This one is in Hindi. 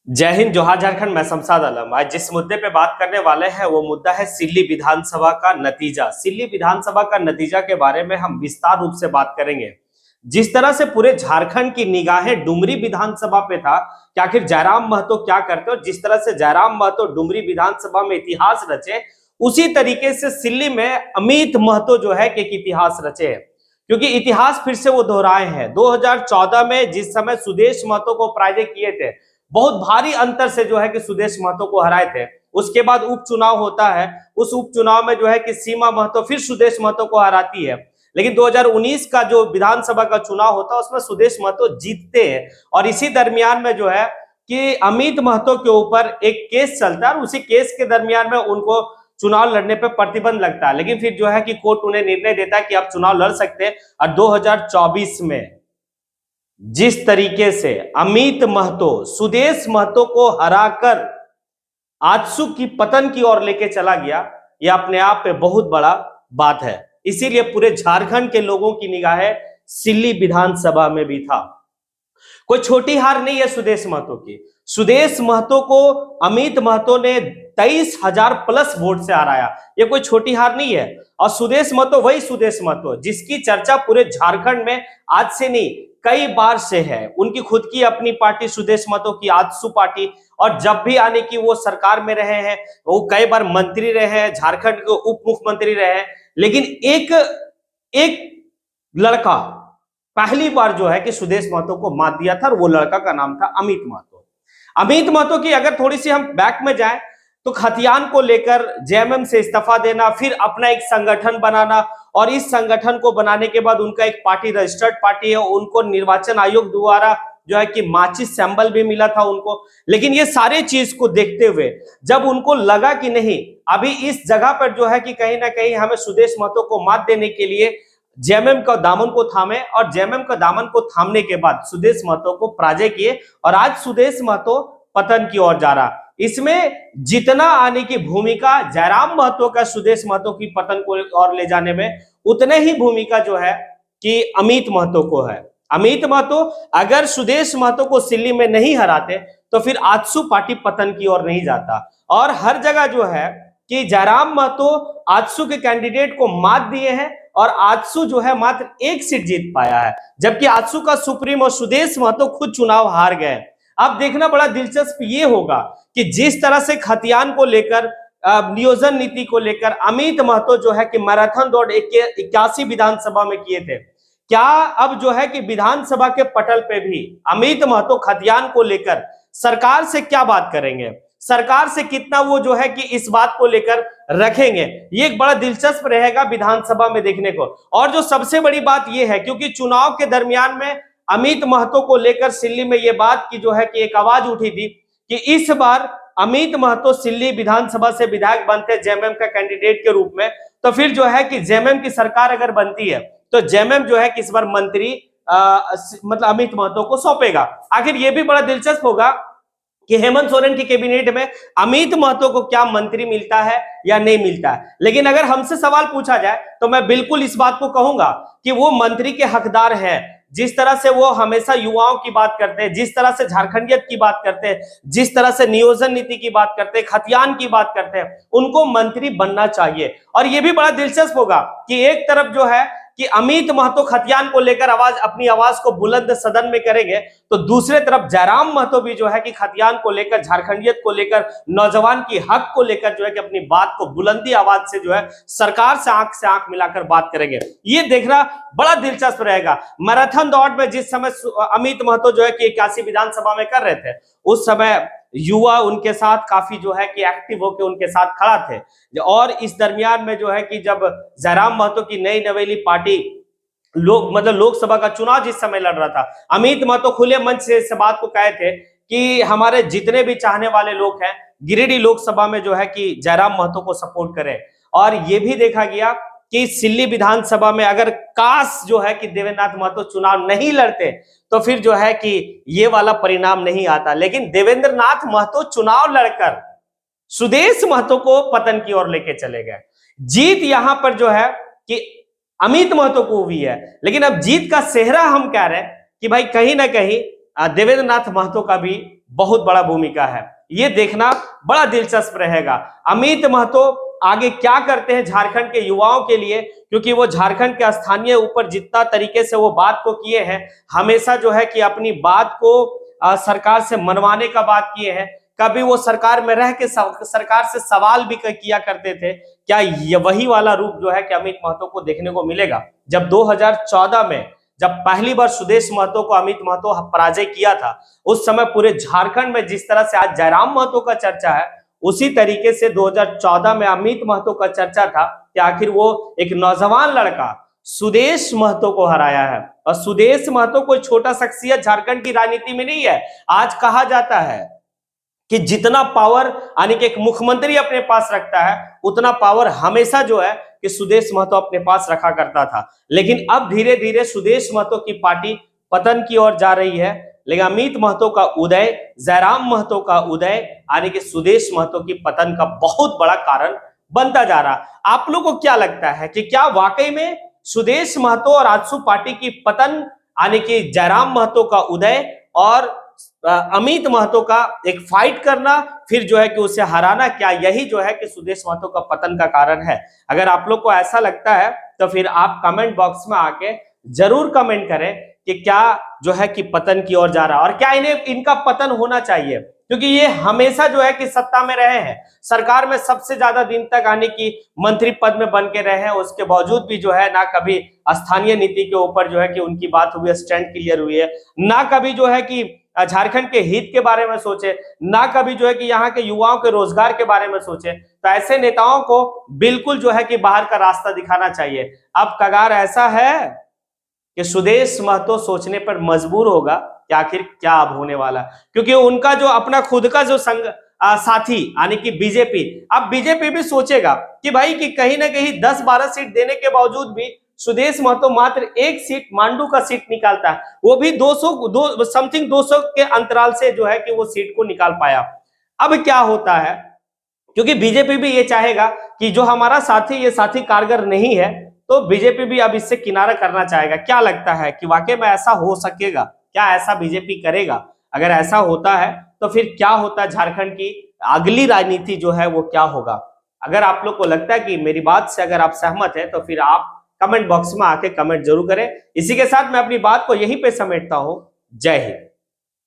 जय हिंद, जोहार झारखंड। मैं शमशाद आलम। आज जिस मुद्दे पे बात करने वाले हैं वो मुद्दा है सिल्ली विधानसभा का नतीजा। सिल्ली विधानसभा का नतीजा के बारे में हम विस्तार रूप से बात करेंगे। जिस तरह से पूरे झारखंड की निगाहें डुमरी विधानसभा पे था कि आखिर जयराम महतो क्या करते, और जिस तरह से जयराम महतो डुमरी विधानसभा में इतिहास रचे, उसी तरीके से सिल्ली में अमित महतो जो है कि एक इतिहास रचे हैं। क्योंकि इतिहास फिर से वो दोहराए हैं। 2014 में जिस समय सुदेश महतो को पराजय किए थे, बहुत भारी अंतर से जो है कि सुदेश महतो को हराए थे। उसके बाद उपचुनाव होता है, उस उपचुनाव में जो है कि सीमा महतो फिर सुदेश महतो को हराती है। लेकिन 2019 का जो विधानसभा का चुनाव होता है उसमें सुदेश महतो जीतते हैं। और इसी दरमियान में जो है कि अमित महतो के ऊपर एक केस चलता है और उसी केस के दरमियान में उनको चुनाव लड़ने पर प्रतिबंध लगता है। लेकिन फिर जो है कि कोर्ट उन्हें निर्णय देता है कि आप चुनाव लड़ सकते हैं। और 2024 में जिस तरीके से अमित महतो सुदेश महतो को हराकर आजसू की पतन की ओर लेके चला गया, यह अपने आप में बहुत बड़ा बात है। इसीलिए पूरे झारखंड के लोगों की निगाहें सिल्ली विधानसभा में भी था। कोई छोटी हार नहीं है सुदेश महतो की। सुदेश महतो को अमित महतो ने 23,000 प्लस वोट से हराया। ये कोई छोटी हार नहीं है। और सुदेश महतो वही सुदेश महतो जिसकी चर्चा पूरे झारखंड में आज से नहीं कई बार से है। उनकी खुद की अपनी पार्टी सुदेश महतो की आजसू पार्टी, और जब भी आने की वो सरकार में रहे हैं, वो कई बार मंत्री रहे हैं, झारखंड के उप मुख्यमंत्री रहे हैं। लेकिन एक लड़का पहली बार जो है कि सुदेश महतो को मात दिया था, और वो लड़का का नाम था अमित महतो। अमित महतो की अगर थोड़ी सी हम बैक में जाएं तो खतियान को लेकर जेएमएम से इस्तीफा देना, फिर अपना एक संगठन बनाना, और इस संगठन को बनाने के बाद उनका एक पार्टी रजिस्टर्ड पार्टी है, उनको निर्वाचन आयोग द्वारा जो है कि माचिस सिंबल भी मिला था उनको। लेकिन ये सारे चीज को देखते हुए जब उनको लगा कि नहीं, अभी इस जगह पर जो है कि कहीं ना कहीं हमें सुदेश महतो को मात देने के लिए जेएमएम का दामन को थामे, और जेएमएम का दामन को थामने के बाद सुदेश महतो को पराजय किए, और आज सुदेश महतो पतन की ओर जा रहा। इसमें जितना आने की भूमिका जयराम महतो का सुदेश महतो की पतन को और ले जाने में, उतने ही भूमिका जो है कि अमित महतो को है। अमित महतो अगर सुदेश महतो को सिल्ली में नहीं हराते तो फिर आजसू पार्टी पतन की ओर नहीं जाता। और हर जगह जो है कि जयराम महतो आजसू के कैंडिडेट को मात दिए हैं, और आजसू जो है मात्र एक सीट जीत पाया है, जबकि आजसू का सुप्रीमो सुदेश महतो खुद चुनाव हार गए। अब देखना बड़ा दिलचस्प ये होगा कि जिस तरह से खतियान को लेकर, नियोजन नीति को लेकर अमित महतो जो है कि मैराथन दौड़ 81 विधानसभा में किए थे, क्या अब जो है कि विधानसभा के पटल पे भी अमित महतो खतियान को लेकर सरकार से क्या बात करेंगे, सरकार से कितना वो जो है कि इस बात को लेकर रखेंगे, ये एक बड़ा दिलचस्प रहेगा विधानसभा में देखने को। और जो सबसे बड़ी बात ये है, क्योंकि चुनाव के दरमियान में अमित महतो को लेकर सिल्ली में ये बात की जो है कि एक आवाज उठी थी कि इस बार अमित महतो सिल्ली विधानसभा से विधायक बनते जेएमएम का कैंडिडेट के रूप में, तो फिर जो है कि जेएमएम की सरकार अगर बनती है तो जेएमएम जो है कि इस बार मंत्री मतलब अमित महतो को सौंपेगा। आखिर ये भी बड़ा दिलचस्प होगा कि हेमंत सोरेन की कैबिनेट में अमित महतो को क्या मंत्री मिलता है या नहीं मिलता है। लेकिन अगर हमसे सवाल पूछा जाए तो मैं बिल्कुल इस बात को कहूंगा कि वो मंत्री के हकदार हैं। जिस तरह से वो हमेशा युवाओं की बात करते हैं, जिस तरह से झारखंडियत की बात करते हैं, जिस तरह से नियोजन नीति की बात करते हैं, खतियान की बात करते हैं, उनको मंत्री बनना चाहिए। और ये भी बड़ा दिलचस्प होगा कि एक तरफ जो है कि अमित महतो खतियान को लेकर अपनी आवाज को बुलंद सदन में करेंगे, तो दूसरे तरफ जयराम महतो भी जो है कि खतियान को लेकर, झारखंडियत को लेकर, नौजवान की हक को लेकर जो है कि अपनी बात को बुलंदी आवाज से जो है सरकार से आंख मिलाकर बात करेंगे। ये देखना बड़ा दिलचस्प रहेगा। मैराथन दौड़ में जिस समय अमित महतो जो है कि 81 विधानसभा में कर रहे थे, उस समय युवा उनके साथ काफी जो है कि एक्टिव होकर उनके साथ खड़ा थे। और इस दरमियान में जो है कि जब जयराम महतो की नई नवेली पार्टी लोकसभा का चुनाव जिस समय लड़ रहा था, अमित महतो खुले मंच से इस बात को कहे थे कि हमारे जितने भी चाहने वाले लोग हैं गिरिडीह लोकसभा में जो है कि जयराम महतो को सपोर्ट करें। और ये भी देखा गया कि सिल्ली विधानसभा में अगर काश जो है कि देवेंद्र महतो चुनाव नहीं लड़ते तो फिर जो है कि ये वाला परिणाम नहीं आता। लेकिन देवेंद्र नाथ महतो चुनाव लड़कर सुदेश महतो को पतन की ओर लेके चले गए। जीत यहां पर जो है कि अमित महतो को हुई है, लेकिन अब जीत का सेहरा हम कह रहे हैं कि भाई कहीं ना कहीं देवेंद्र नाथ महतो का भी बहुत बड़ा भूमिका है। ये देखना बड़ा दिलचस्प रहेगा अमित महतो आगे क्या करते हैं झारखंड के युवाओं के लिए, क्योंकि वो झारखंड के स्थानीय ऊपर जितना तरीके से वो बात को किए हैं, हमेशा जो है कि अपनी बात को सरकार से मनवाने का बात किए हैं। कभी वो सरकार में रह के सरकार से सवाल भी किया करते थे। क्या ये वही वाला रूप जो है कि अमित महतो को देखने को मिलेगा? जब 2014 में जब पहली बार सुदेश महतो को अमित महतो पराजय किया था, उस समय पूरे झारखंड में जिस तरह से आज जयराम महतो का चर्चा है, उसी तरीके से 2014 में अमित महतो का चर्चा था कि आखिर वो एक नौजवान लड़का सुदेश महतो को हराया है। और सुदेश महतो कोई छोटा शख्सियत झारखंड की राजनीति में नहीं है। आज कहा जाता है कि जितना पावर यानी कि एक मुख्यमंत्री अपने पास रखता है, उतना पावर हमेशा जो है कि सुदेश महतो अपने पास रखा करता था। लेकिन अब धीरे धीरे सुदेश महतो की पार्टी पतन की ओर जा रही है। लेकिन अमित महतो का उदय, जयराम महतो का उदय यानी कि सुदेश महतो की पतन का बहुत बड़ा कारण बनता जा रहा। आप लोगों को क्या लगता है कि क्या वाकई में सुदेश महतो और आजसू पार्टी की पतन यानी कि जयराम महतो का उदय और अमित महतो का एक फाइट करना, फिर जो है कि उसे हराना, क्या यही जो है कि सुदेश महतो का पतन का कारण है? अगर आप लोग को ऐसा लगता है तो फिर आप कमेंट बॉक्स में आके जरूर कमेंट करें कि क्या जो है कि पतन की ओर जा रहा है और क्या इनका पतन होना चाहिए, क्योंकि ये हमेशा जो है कि सत्ता में रहे हैं, सरकार में सबसे ज्यादा दिन तक आने की मंत्री पद में बन के रहे हैं। उसके बावजूद भी जो है ना कभी स्थानीय नीति के ऊपर जो है कि उनकी बात हुई, स्टैंड क्लियर हुई है, ना कभी जो है कि झारखंड के हित के बारे में सोचे, ना कभी जो है कि यहाँ के युवाओं के रोजगार के बारे में सोचे। तो ऐसे नेताओं को बिल्कुल जो है कि बाहर का रास्ता दिखाना चाहिए। अब कगार ऐसा है कि सुदेश महतो सोचने पर मजबूर होगा कि आखिर क्या अब होने वाला, क्योंकि उनका जो अपना खुद का जो साथी यानी कि बीजेपी, अब बीजेपी भी सोचेगा कि भाई कि कहीं ना कहीं 10-12 सीट देने के बावजूद भी सुदेश महतो मात्र एक सीट, मांडू का सीट निकालता है, वो भी 200 के अंतराल से जो है कि वो सीट को निकाल पाया। अब क्या होता है, क्योंकि बीजेपी भी ये चाहेगा कि जो हमारा साथी, ये साथी कारगर नहीं है, तो बीजेपी भी अब इससे किनारा करना चाहेगा। क्या लगता है कि वाकई में ऐसा हो सकेगा? क्या ऐसा बीजेपी करेगा? अगर ऐसा होता है तो फिर क्या होता है, झारखंड की अगली राजनीति जो है वो क्या होगा? अगर आप लोग को लगता है कि मेरी बात से अगर आप सहमत है तो फिर आप कमेंट बॉक्स में आके कमेंट जरूर करें। इसी के साथ मैं अपनी बात को यहीं पे समेटता हूं। जय हिंद।